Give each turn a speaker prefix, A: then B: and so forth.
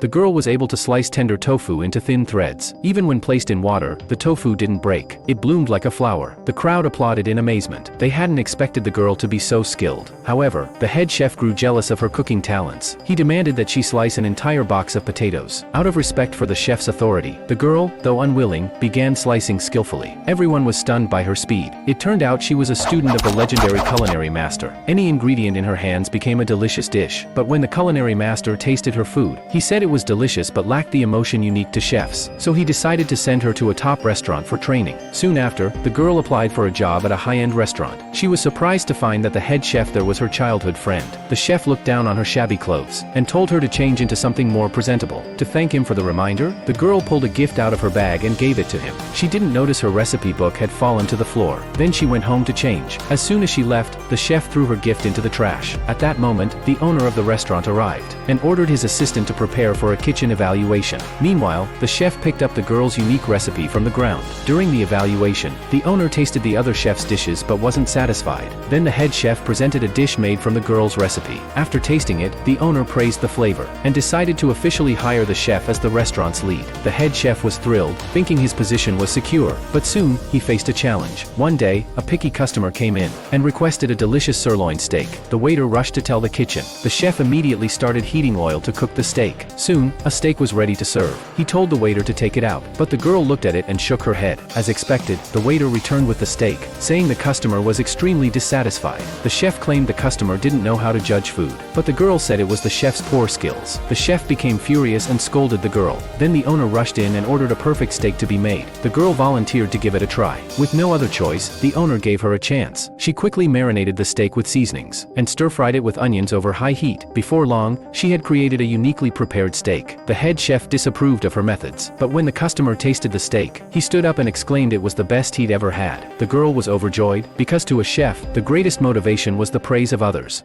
A: The girl was able to slice tender tofu into thin threads. Even when placed in water, the tofu didn't break. It bloomed like a flower. The crowd applauded in amazement. They hadn't expected the girl to be so skilled. However, the head chef grew jealous of her cooking talents. He demanded that she slice an entire box of potatoes. Out of respect for the chef's authority, the girl, though unwilling, began slicing skillfully. Everyone was stunned by her speed. It turned out she was a student of the legendary culinary master. Any ingredient in her hands became a delicious dish. But when the culinary master tasted her food, he said it was delicious but lacked the emotion unique to chefs, so he decided to send her to a top restaurant for training. Soon after, the girl applied for a job at a high-end restaurant. She was surprised to find that the head chef there was her childhood friend. The chef looked down on her shabby clothes and told her to change into something more presentable. To thank him for the reminder, the girl pulled a gift out of her bag and gave it to him. She didn't notice her recipe book had fallen to the floor. Then she went home to change. As soon as she left, the chef threw her gift into the trash. At that moment, the owner of the restaurant arrived and ordered his assistant to prepare for a kitchen evaluation. Meanwhile, the chef picked up the girl's unique recipe from the ground. During the evaluation, the owner tasted the other chef's dishes but wasn't satisfied. Then the head chef presented a dish made from the girl's recipe. After tasting it, the owner praised the flavor and decided to officially hire the chef as the restaurant's lead. The head chef was thrilled, thinking his position was secure, but soon, he faced a challenge. One day, a picky customer came in and requested a delicious sirloin steak. The waiter rushed to tell the kitchen. The chef immediately started heating oil to cook the steak. Soon, a steak was ready to serve. He told the waiter to take it out, but the girl looked at it and shook her head. As expected, the waiter returned with the steak, saying the customer was extremely dissatisfied. The chef claimed the customer didn't know how to judge food, but the girl said it was the chef's poor skills. The chef became furious and scolded the girl. Then the owner rushed in and ordered a perfect steak to be made. The girl volunteered to give it a try. With no other choice, the owner gave her a chance. She quickly marinated the steak with seasonings and stir-fried it with onions over high heat. Before long, she had created a uniquely prepared steak. The head chef disapproved of her methods, but when the customer tasted the steak, he stood up and exclaimed it was the best he'd ever had. The girl was overjoyed, because to a chef, the greatest motivation was the praise of others.